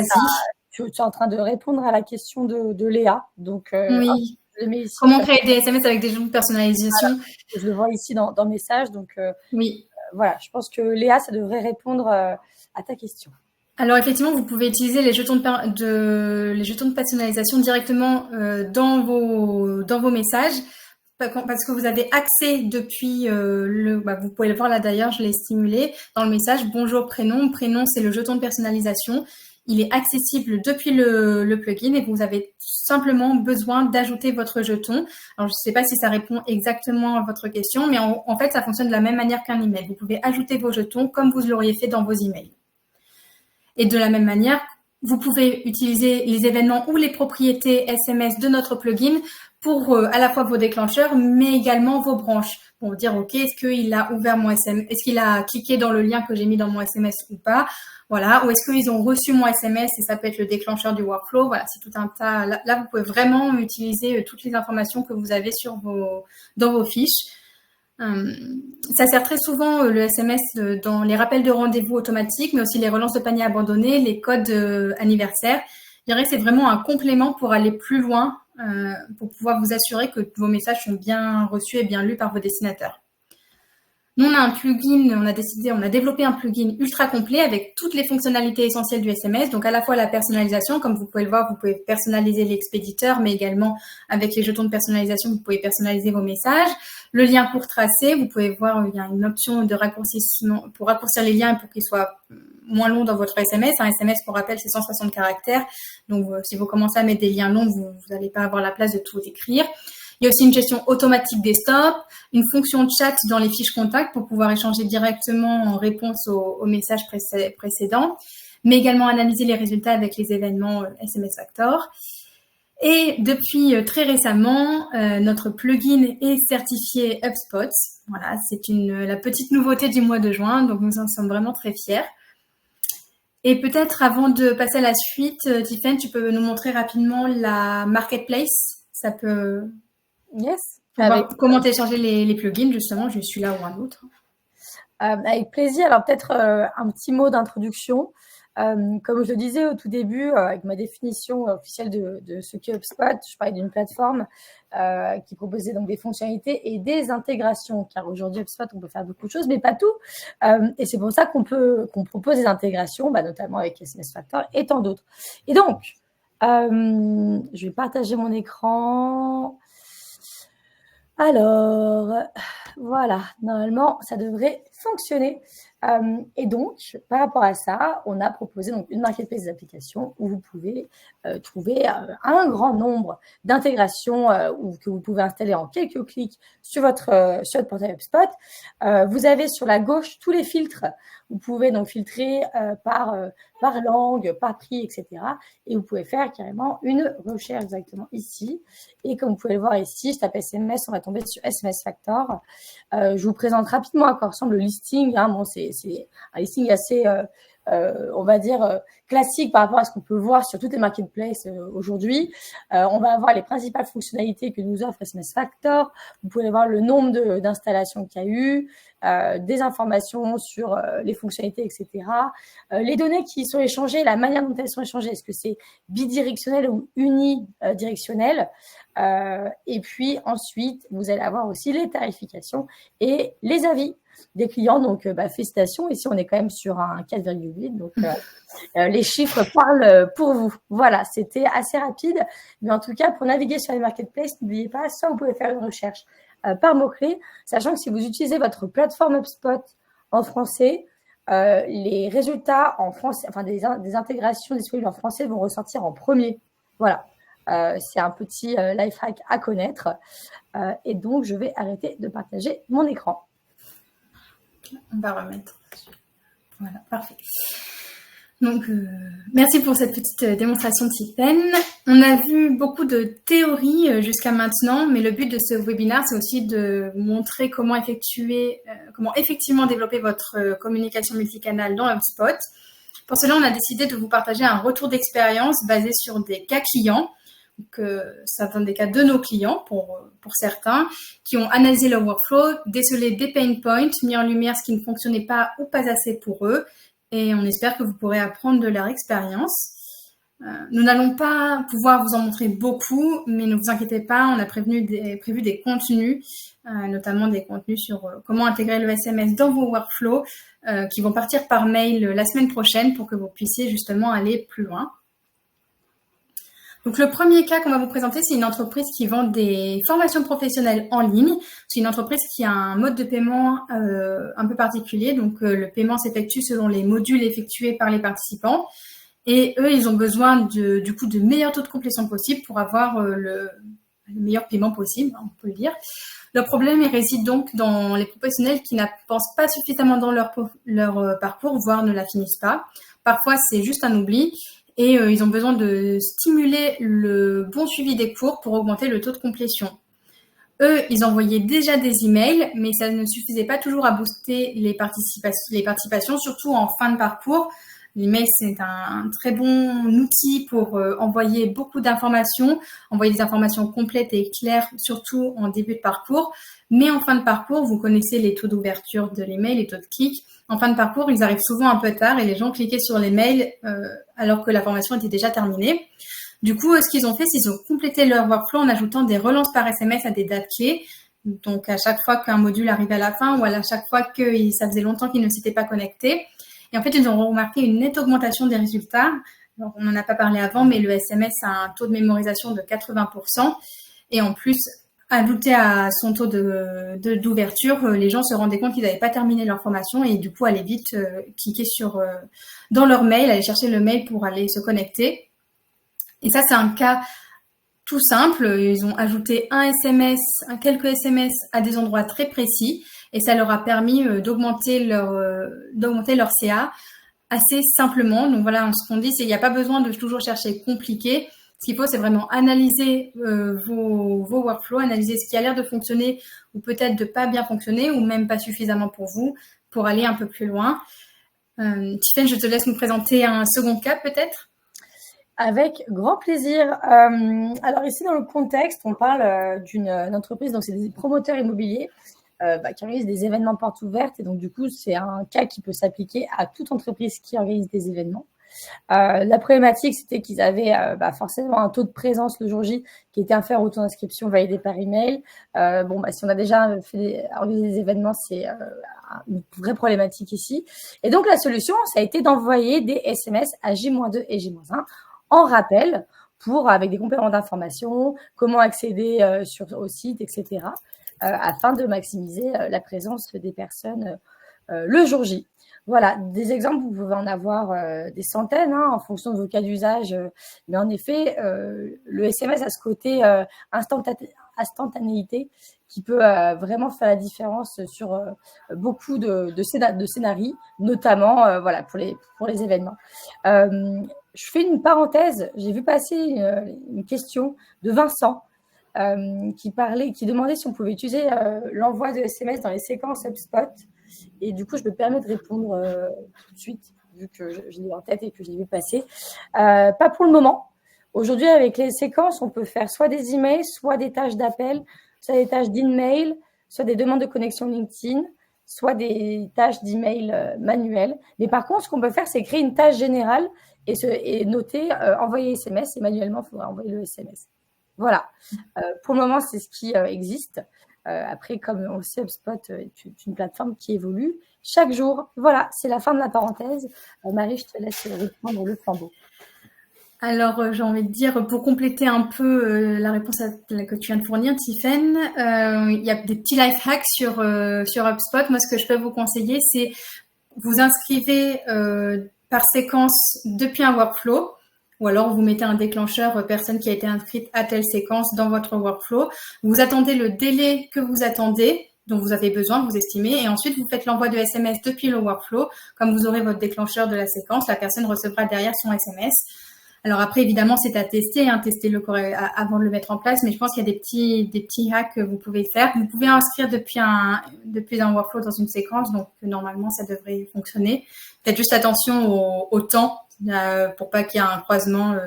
tu es en train de répondre à la question de Léa. Donc, oui. Je le mets ici. Comment créer des SMS avec des jetons de personnalisation? Voilà. Je le vois ici dans le message. Donc, oui. Voilà, je pense que Léa, ça devrait répondre à ta question. Alors, effectivement, vous pouvez utiliser les jetons de personnalisation directement dans vos messages parce que vous avez accès depuis vous pouvez le voir là d'ailleurs, je l'ai stimulé dans le message. Bonjour prénom. Prénom, c'est le jeton de personnalisation. Il est accessible depuis le plugin et vous avez simplement besoin d'ajouter votre jeton. Alors, je ne sais pas si ça répond exactement à votre question, mais en fait, ça fonctionne de la même manière qu'un email. Vous pouvez ajouter vos jetons comme vous l'auriez fait dans vos emails. Et de la même manière, vous pouvez utiliser les événements ou les propriétés SMS de notre plugin pour à la fois vos déclencheurs, mais également vos branches. Pour dire, OK, est-ce qu'il a ouvert mon SMS, est-ce qu'il a cliqué dans le lien que j'ai mis dans mon SMS ou pas? Voilà. Ou est-ce qu'ils ont reçu mon SMS et ça peut être le déclencheur du workflow? Voilà, c'est tout un tas. Là, vous pouvez vraiment utiliser toutes les informations que vous avez dans vos fiches. Ça sert très souvent le SMS dans les rappels de rendez-vous automatiques, mais aussi les relances de panier abandonnés, les codes anniversaires. Je dirais que c'est vraiment un complément pour aller plus loin, pour pouvoir vous assurer que vos messages sont bien reçus et bien lus par vos destinataires. Nous, on a un plugin, on a développé un plugin ultra complet avec toutes les fonctionnalités essentielles du SMS. Donc, à la fois la personnalisation, comme vous pouvez le voir, vous pouvez personnaliser l'expéditeur, mais également avec les jetons de personnalisation, vous pouvez personnaliser vos messages. Le lien pour tracer, vous pouvez voir, il y a une option de raccourcissement pour raccourcir les liens et pour qu'ils soient moins longs dans votre SMS. Un SMS, pour rappel, c'est 160 caractères. Donc, si vous commencez à mettre des liens longs, vous n'allez pas avoir la place de tout écrire. Il y a aussi une gestion automatique des stops, une fonction de chat dans les fiches contacts pour pouvoir échanger directement en réponse aux messages précédents, mais également analyser les résultats avec les événements SMS Factor. Et depuis très récemment, notre plugin est certifié HubSpot. Voilà, c'est la petite nouveauté du mois de juin, donc nous en sommes vraiment très fiers. Et peut-être avant de passer à la suite, Tiffen, tu peux nous montrer rapidement la marketplace. Ça peut... Yes. Comment télécharger les plugins, justement, je suis là ou un autre. Avec plaisir. Alors, peut-être un petit mot d'introduction. Comme je le disais au tout début, avec ma définition officielle de ce qu'est HubSpot, je parlais d'une plateforme qui proposait donc des fonctionnalités et des intégrations. Car aujourd'hui, HubSpot, on peut faire beaucoup de choses, mais pas tout. Et c'est pour ça qu'on propose des intégrations, notamment avec SMS Factor et tant d'autres. Et donc, je vais partager mon écran. Alors, voilà, normalement, ça devrait fonctionner. Et donc, par rapport à ça, on a proposé donc une marketplace d'applications où vous pouvez trouver un grand nombre d'intégrations que vous pouvez installer en quelques clics sur votre portail HubSpot. Vous avez sur la gauche tous les filtres. Vous pouvez donc filtrer par langue, par prix, etc. Et vous pouvez faire carrément une recherche directement ici. Et comme vous pouvez le voir ici, je tape SMS, on va tomber sur SMS Factor. Je vous présente rapidement à quoi ressemble le listing. Bon, c'est un listing assez, on va dire, classique par rapport à ce qu'on peut voir sur toutes les marketplaces aujourd'hui. On va avoir les principales fonctionnalités que nous offre SMS Factor. Vous pouvez voir le nombre d'installations qu'il y a eu, des informations sur les fonctionnalités, etc. Les données qui sont échangées, la manière dont elles sont échangées, est-ce que c'est bidirectionnel ou unidirectionnel? Et puis ensuite, vous allez avoir aussi les tarifications et les avis. des clients. Donc, félicitations. Ici, on est quand même sur un 4,8. Donc, les chiffres parlent pour vous. Voilà, c'était assez rapide. Mais en tout cas, pour naviguer sur les marketplaces, n'oubliez pas, soit vous pouvez faire une recherche par mots-clés, sachant que si vous utilisez votre plateforme HubSpot en français, les résultats en français, enfin des intégrations disponibles en français vont ressortir en premier. Voilà, c'est un petit life hack à connaître. Et donc, je vais arrêter de partager mon écran. On va remettre. Voilà, parfait. Donc, merci pour cette petite démonstration, Tiffaine. On a vu beaucoup de théories jusqu'à maintenant, mais le but de ce webinaire, c'est aussi de vous montrer comment effectivement développer votre communication multicanale dans HubSpot. Pour cela, on a décidé de vous partager un retour d'expérience basé sur des cas clients, certains des cas de nos clients pour certains, qui ont analysé leur workflow, décelé des pain points, mis en lumière ce qui ne fonctionnait pas ou pas assez pour eux, et on espère que vous pourrez apprendre de leur expérience. Nous n'allons pas pouvoir vous en montrer beaucoup, mais ne vous inquiétez pas, on a prévu des contenus, notamment des contenus sur comment intégrer le SMS dans vos workflows, qui vont partir par mail la semaine prochaine pour que vous puissiez justement aller plus loin. Donc, le premier cas qu'on va vous présenter, c'est une entreprise qui vend des formations professionnelles en ligne. C'est une entreprise qui a un mode de paiement un peu particulier. Donc, le paiement s'effectue selon les modules effectués par les participants. Et eux, ils ont besoin de meilleurs taux de complétion possible pour avoir le meilleur paiement possible, on peut le dire. Leur problème réside donc dans les professionnels qui n'avancent pas suffisamment dans leur parcours, voire ne la finissent pas. Parfois, c'est juste un oubli. Et ils ont besoin de stimuler le bon suivi des cours pour augmenter le taux de complétion. Eux, ils envoyaient déjà des emails, mais ça ne suffisait pas toujours à booster les participations, surtout en fin de parcours. L'email, c'est un très bon outil pour envoyer beaucoup d'informations, envoyer des informations complètes et claires, surtout en début de parcours. Mais en fin de parcours, vous connaissez les taux d'ouverture de l'email, les taux de clic. En fin de parcours, ils arrivent souvent un peu tard et les gens cliquaient sur les mails alors que la formation était déjà terminée. Du coup, ce qu'ils ont fait, c'est qu'ils ont complété leur workflow en ajoutant des relances par SMS à des dates clés. Donc, à chaque fois qu'un module arrivait à la fin ou à chaque fois que ça faisait longtemps qu'ils ne s'étaient pas connectés. Et en fait, ils ont remarqué une nette augmentation des résultats. Alors, on n'en a pas parlé avant, mais le SMS a un taux de mémorisation de 80%. Et en plus, ajouté à son taux d'ouverture, les gens se rendaient compte qu'ils n'avaient pas terminé leur formation et du coup allaient vite cliquer dans leur mail, aller chercher le mail pour aller se connecter. Et ça, c'est un cas tout simple. Ils ont ajouté quelques SMS à des endroits très précis et ça leur a permis d'augmenter leur CA assez simplement. Donc voilà, ce qu'on dit, c'est qu'il n'y a pas besoin de toujours chercher compliqué. Ce qu'il faut, c'est vraiment analyser vos workflows, analyser ce qui a l'air de fonctionner ou peut-être de pas bien fonctionner ou même pas suffisamment pour vous, pour aller un peu plus loin. Tiffaine, je te laisse nous présenter un second cas peut-être. Avec grand plaisir. Alors ici, dans le contexte, on parle d'une entreprise, donc c'est des promoteurs immobiliers qui organisent des événements portes ouvertes. Et donc, du coup, c'est un cas qui peut s'appliquer à toute entreprise qui organise des événements. La problématique, c'était qu'ils avaient forcément un taux de présence le jour J qui était inférieur au taux d'inscription validé par email. Si on a déjà organisé des événements, c'est une vraie problématique ici. Et donc, la solution, ça a été d'envoyer des SMS à J-2 et J-1 en rappel avec des compléments d'information, comment accéder au site, etc., afin de maximiser la présence des personnes le jour J. Voilà, des exemples, vous pouvez en avoir des centaines en fonction de vos cas d'usage. Mais en effet, le SMS a ce côté instantanéité qui peut vraiment faire la différence sur beaucoup de scénarios, notamment pour les événements. Je fais une parenthèse, j'ai vu passer une question de Vincent qui demandait si on pouvait utiliser l'envoi de SMS dans les séquences HubSpot. Et du coup, je me permets de répondre tout de suite, vu que je l'ai en tête et que je l'ai vu passer. Pas pour le moment. Aujourd'hui, avec les séquences, on peut faire soit des emails, soit des tâches d'appel, soit des tâches d'email, soit des demandes de connexion LinkedIn, soit des tâches d'email manuelles. Mais par contre, ce qu'on peut faire, c'est créer une tâche générale et noter envoyer SMS. Et manuellement, il faudra envoyer le SMS. Voilà. Pour le moment, c'est ce qui existe. Après, comme on le sait, HubSpot est une plateforme qui évolue chaque jour. Voilà, c'est la fin de la parenthèse. Marie, je te laisse reprendre le flambeau. Alors, j'ai envie de dire, pour compléter un peu la réponse que tu viens de fournir, Tiffaine, il y a des petits life hacks sur HubSpot. Moi, ce que je peux vous conseiller, c'est vous inscrivez par séquence depuis un workflow, ou alors vous mettez un déclencheur personne qui a été inscrite à telle séquence dans votre workflow. Vous attendez le délai que vous attendez, dont vous avez besoin, vous estimez, et ensuite vous faites l'envoi de SMS depuis le workflow. Comme vous aurez votre déclencheur de la séquence, la personne recevra derrière son SMS. Alors après, évidemment, c'est à tester, testez-le avant de le mettre en place, mais je pense qu'il y a des petits hacks que vous pouvez faire. Vous pouvez inscrire depuis un workflow dans une séquence, donc normalement, ça devrait fonctionner. Faites juste attention au temps, pour pas qu'il y ait un croisement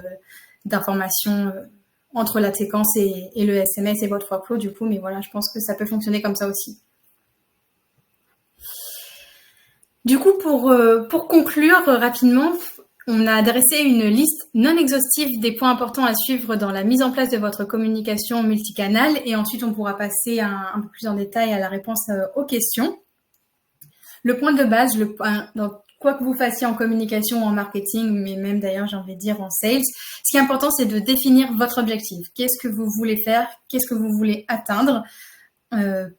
d'informations entre la séquence et le SMS et votre workflow, du coup, mais voilà, je pense que ça peut fonctionner comme ça aussi. Du coup, pour conclure rapidement, on a dressé une liste non exhaustive des points importants à suivre dans la mise en place de votre communication multicanale et ensuite on pourra passer un peu plus en détail à la réponse aux questions. Le point de base, dans quoi que vous fassiez en communication ou en marketing, mais même d'ailleurs j'ai envie de dire en sales, ce qui est important c'est de définir votre objectif. Qu'est-ce que vous voulez faire? Qu'est-ce que vous voulez atteindre?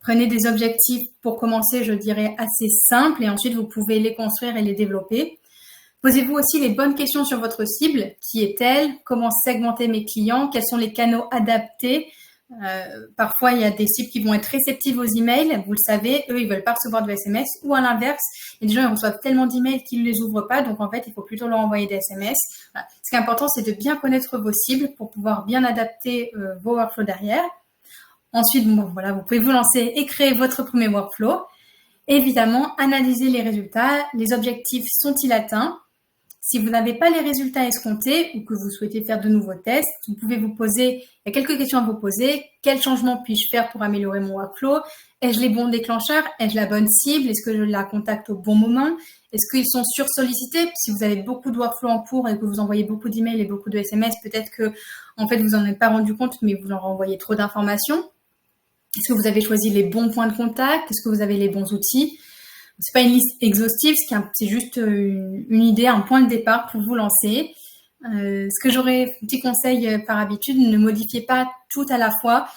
Prenez des objectifs pour commencer, je dirais, assez simples et ensuite vous pouvez les construire et les développer. Posez-vous aussi les bonnes questions sur votre cible. Qui est-elle? Comment segmenter mes clients? Quels sont les canaux adaptés? Parfois, il y a des cibles qui vont être réceptives aux emails. Vous le savez, eux, ils veulent pas recevoir de SMS. Ou à l'inverse, il y a des gens qui reçoivent tellement d'emails qu'ils ne les ouvrent pas. Donc, en fait, il faut plutôt leur envoyer des SMS. Voilà. Ce qui est important, c'est de bien connaître vos cibles pour pouvoir bien adapter vos workflows derrière. Ensuite, voilà, vous pouvez vous lancer et créer votre premier workflow. Évidemment, analysez les résultats. Les objectifs sont-ils atteints? Si vous n'avez pas les résultats escomptés ou que vous souhaitez faire de nouveaux tests, vous pouvez vous poser, il y a quelques questions à vous poser. Quel changement puis-je faire pour améliorer mon workflow? Ai-je les bons déclencheurs? Ai-je la bonne cible? Est-ce que je la contacte au bon moment? Est-ce qu'ils sont sursollicités? Si vous avez beaucoup de workflow en cours et que vous envoyez beaucoup d'emails et beaucoup de SMS, peut-être que, en fait, vous en avez pas rendu compte, mais vous leur envoyez trop d'informations. Est-ce que vous avez choisi les bons points de contact? Est-ce que vous avez les bons outils? C'est pas une liste exhaustive, c'est juste une idée, un point de départ pour vous lancer. Ce que j'aurais, petit conseil par habitude, ne modifiez pas tout à la fois.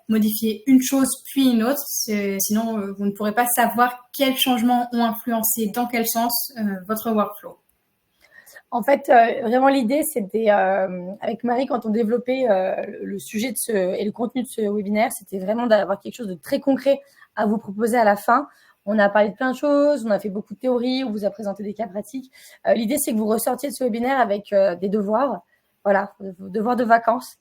Modifiez une chose puis une autre, sinon vous ne pourrez pas savoir quels changements ont influencé dans quel sens votre workflow. En fait, vraiment l'idée, c'était avec Marie quand on développait le sujet et le contenu de ce webinaire, c'était vraiment d'avoir quelque chose de très concret à vous proposer à la fin. On a parlé de plein de choses, on a fait beaucoup de théories, on vous a présenté des cas pratiques. L'idée, c'est que vous ressortiez de ce webinaire avec des devoirs, voilà, devoirs de vacances.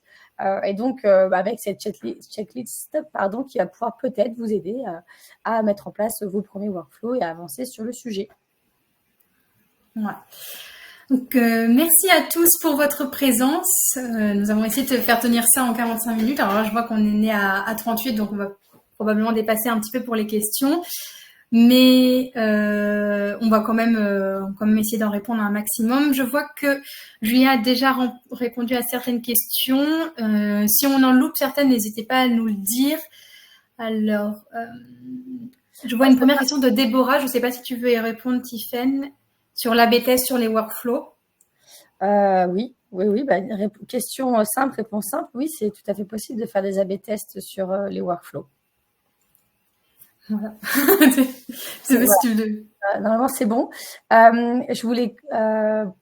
Et donc, avec cette checklist, qui va pouvoir peut-être vous aider à mettre en place vos premiers workflows et à avancer sur le sujet. Ouais. Donc, merci à tous pour votre présence. Nous avons essayé de faire tenir ça en 45 minutes. Alors là, je vois qu'on est né à 38, donc on va probablement dépasser un petit peu pour les questions. Mais on va quand même essayer d'en répondre un maximum. Je vois que Julien a déjà répondu à certaines questions. Si on en loupe certaines, n'hésitez pas à nous le dire. Alors, je vois une première question de Déborah. Je ne sais pas si tu veux y répondre, Tiffaine, sur l'A/B test, sur les workflows. Oui. Question simple, réponse simple. Oui, c'est tout à fait possible de faire des A/B tests sur les workflows. Voilà. C'est possible. Normalement, c'est bon. Je voulais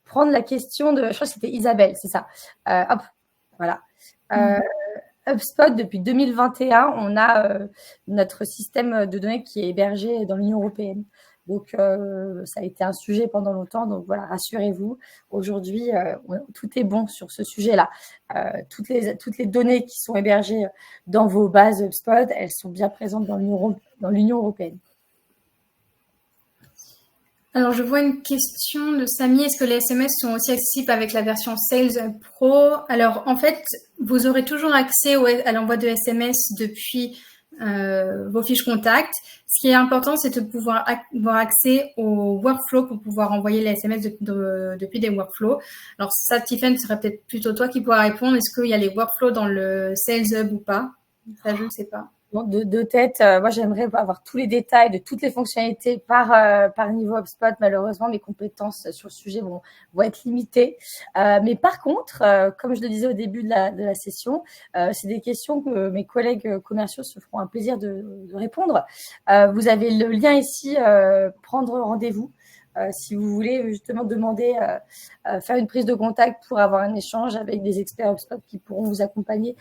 prendre la question je crois que c'était Isabelle, c'est ça. Hop, voilà. HubSpot, depuis 2021, on a notre système de données qui est hébergé dans l'Union européenne. Donc, ça a été un sujet pendant longtemps. Donc, voilà, rassurez-vous. Aujourd'hui, tout est bon sur ce sujet-là. Toutes les données qui sont hébergées dans vos bases HubSpot, elles sont bien présentes dans l'Union européenne. Alors, je vois une question de Samy. Est-ce que les SMS sont aussi accessibles avec la version Sales Pro? Alors, en fait, vous aurez toujours accès à l'envoi de SMS depuis vos fiches contacts. Ce qui est important, c'est de pouvoir avoir accès au workflow pour pouvoir envoyer les SMS depuis des workflows. Alors ça, Tiffaine, ce serait peut-être plutôt toi qui pourras répondre. Est-ce qu'il y a les workflows dans le Sales Hub ou pas? Ça, je ne sais pas. de tête, moi, j'aimerais avoir tous les détails de toutes les fonctionnalités par niveau HubSpot. Malheureusement, mes compétences sur le sujet vont être limitées. Mais par contre, comme je le disais au début de la session, c'est des questions que mes collègues commerciaux se feront un plaisir de répondre. Vous avez le lien ici, prendre rendez-vous. Si vous voulez justement demander, faire une prise de contact pour avoir un échange avec des experts HubSpot qui pourront vous accompagner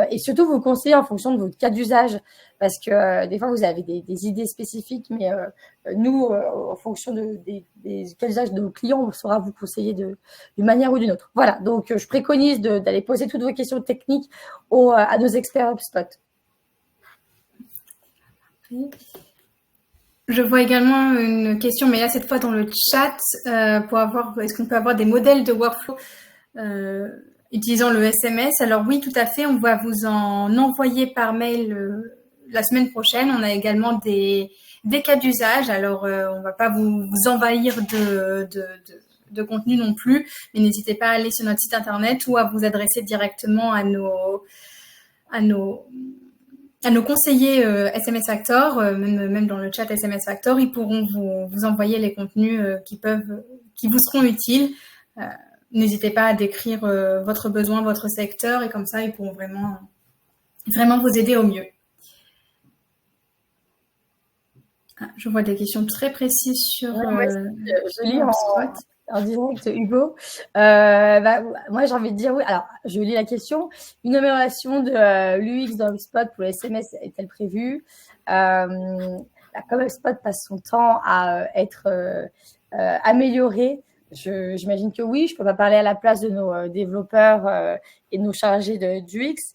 et surtout vous conseiller en fonction de votre cas d'usage parce que des fois vous avez des idées spécifiques, mais nous, en fonction des cas d'usage de nos clients, on saura vous conseiller d'une manière ou d'une autre. Voilà, donc je préconise d'aller poser toutes vos questions techniques à nos experts HubSpot. Je vois également une question, mais là cette fois dans le chat, est-ce qu'on peut avoir des modèles de workflow utilisant le SMS? Alors oui, tout à fait, on va vous en envoyer par mail la semaine prochaine. On a également des cas d'usage. Alors on va pas vous envahir de contenu non plus, mais n'hésitez pas à aller sur notre site internet ou à vous adresser directement à nos conseillers SMS Factor, même dans le chat SMS Factor, ils pourront vous envoyer les contenus qui vous seront utiles. N'hésitez pas à décrire votre besoin, votre secteur, et comme ça, ils pourront vraiment vous aider au mieux. Je vois des questions très précises sur je lis en direct, Hugo. Moi, j'ai envie de dire oui. Alors, je lis la question. Une amélioration de l'UX dans HubSpot pour les SMS est-elle prévue? Comme HubSpot passe son temps à être amélioré, j'imagine que oui. Je ne peux pas parler à la place de nos développeurs et de nos chargés d'UX.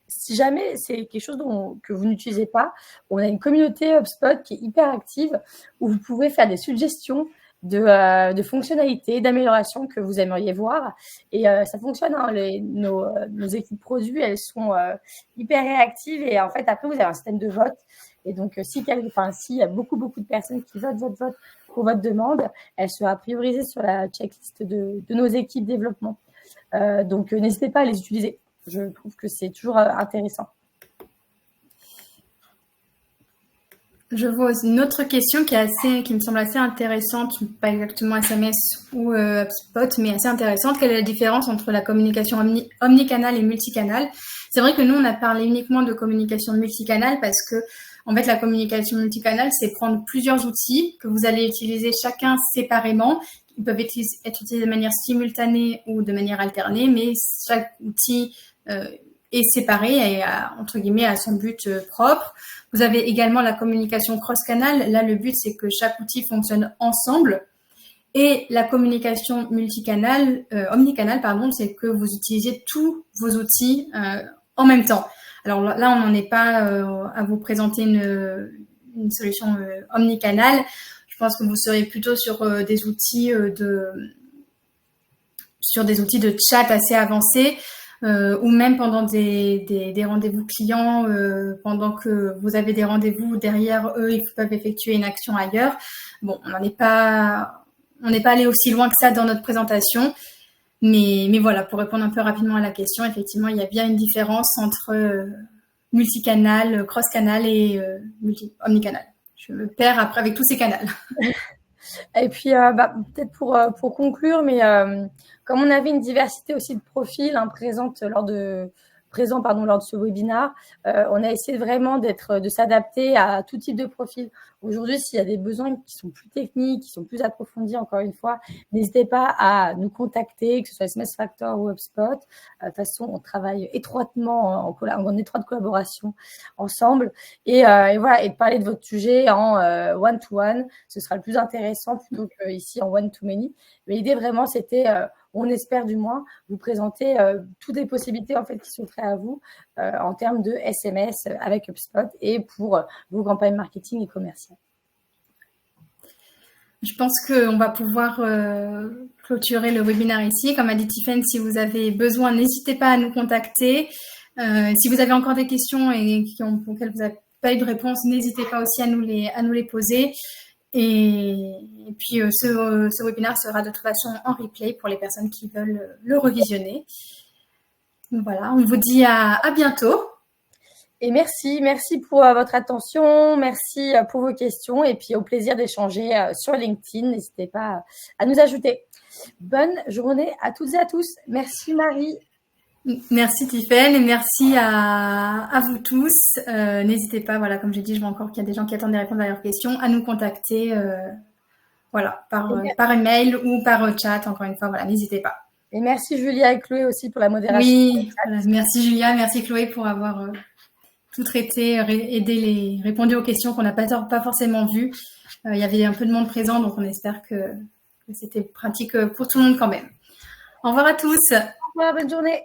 Si jamais c'est quelque chose que vous n'utilisez pas, on a une communauté HubSpot qui est hyper active où vous pouvez faire des suggestions de fonctionnalités, d'améliorations que vous aimeriez voir. Et ça fonctionne. Hein, nos équipes produits, elles sont hyper réactives. Et en fait, après, vous avez un système de vote. Et donc, s'il y a beaucoup de personnes qui votent pour votre demande, elle sera priorisée sur la checklist de nos équipes développement. Donc, n'hésitez pas à les utiliser. Je trouve que c'est toujours intéressant. Je vois une autre question qui me semble assez intéressante, pas exactement SMS ou HubSpot, mais assez intéressante. Quelle est la différence entre la communication omnicanal et multicanal? C'est vrai que nous, on a parlé uniquement de communication multicanal parce que, en fait, la communication multicanal, c'est prendre plusieurs outils que vous allez utiliser chacun séparément. Ils peuvent être utilisés de manière simultanée ou de manière alternée, mais chaque outil est séparé et entre guillemets à son but propre. Vous avez également la communication cross-canal. Là, le but, c'est que chaque outil fonctionne ensemble. Et la communication omnicanal, c'est que vous utilisez tous vos outils en même temps. Alors là, on n'en est pas à vous présenter une solution omnicanal. Je pense que vous serez plutôt sur des outils de chat assez avancés. Ou même pendant des rendez-vous clients, pendant que vous avez des rendez-vous derrière eux, ils peuvent effectuer une action ailleurs. Bon, on n'est pas allé aussi loin que ça dans notre présentation, mais voilà, pour répondre un peu rapidement à la question, effectivement, il y a bien une différence entre multicanal, cross-canal et omnicanal. Je me perds après avec tous ces canals. Et puis, peut-être pour conclure, mais comme on avait une diversité aussi de profils lors de ce webinaire, on a essayé vraiment de s'adapter à tout type de profil. Aujourd'hui, s'il y a des besoins qui sont plus techniques, qui sont plus approfondis, encore une fois, n'hésitez pas à nous contacter, que ce soit SMS Factor ou HubSpot. De toute façon, on travaille étroitement en étroite collaboration ensemble. Et voilà, et de parler de votre sujet en one-to-one, ce sera le plus intéressant plutôt qu'ici en one-to-many. Mais l'idée vraiment, c'était on espère du moins vous présenter toutes les possibilités en fait qui sont prêtes à vous en termes de SMS avec HubSpot et pour vos campagnes marketing et commerciales. Je pense qu'on va pouvoir clôturer le webinaire ici. Comme a dit Tiffaine, si vous avez besoin, n'hésitez pas à nous contacter. Si vous avez encore des questions et auxquelles vous n'avez pas eu de réponse, n'hésitez pas aussi à nous les poser. Et puis, ce webinaire sera de toute façon en replay pour les personnes qui veulent le revisionner. Donc voilà, on vous dit à bientôt. Et merci pour votre attention, merci pour vos questions et puis au plaisir d'échanger sur LinkedIn. N'hésitez pas à nous ajouter. Bonne journée à toutes et à tous. Merci Marie. Merci Tiffaine et merci à vous tous. N'hésitez pas, voilà, comme j'ai dit, je vois encore qu'il y a des gens qui attendent des réponses à leurs questions, à nous contacter voilà, par email ou par chat, encore une fois, voilà, n'hésitez pas. Et merci Julia et Chloé aussi pour la modération. Oui, voilà, merci Julia, merci Chloé pour avoir tout traité, répondu aux questions qu'on n'a pas forcément vues. Il y avait un peu de monde présent, donc on espère que c'était pratique pour tout le monde quand même. Au revoir à tous. Au revoir, bonne journée.